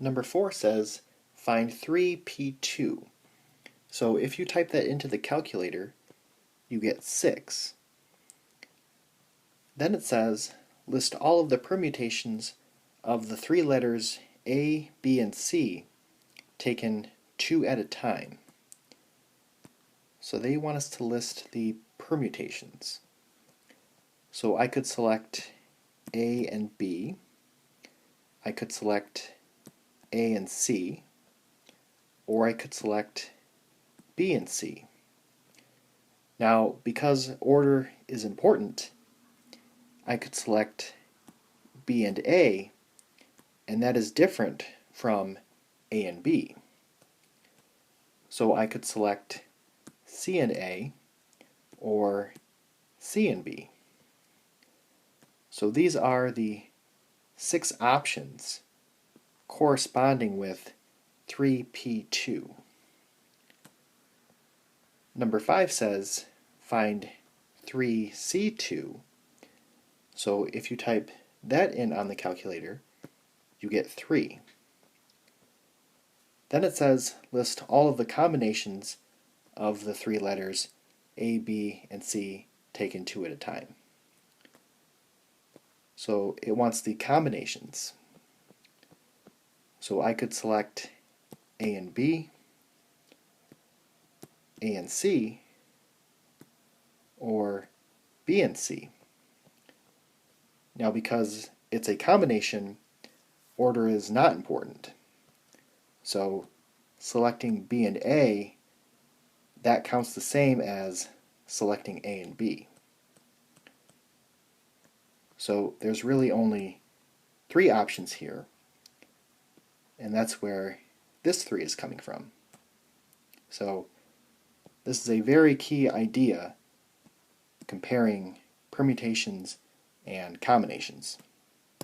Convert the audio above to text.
Number 4 says, find 3p2. So if you type that into the calculator, you get 6. Then it says, list all of the permutations of the three letters A, B, and C, taken 2 at a time. So they want us to list the permutations. So I could select A and B. I could select A and C, or I could select B and C. Now, because order is important, I could select B and A, and that is different from A and B. So I could select C and A, or C and B. So these are the 6 options corresponding with 3p2. Number 5 says, find 3c2. So if you type that in on the calculator, you get 3. Then it says, list all of the combinations of the 3 letters A, B, and C taken 2 at a time. So it wants the combinations. So I could select A and B, A and C, or B and C. Now because it's a combination, order is not important. So selecting B and A, that counts the same as selecting A and B. So there's really only 3 options here, and that's where this 3 is coming from. So this is a very key idea comparing permutations and combinations.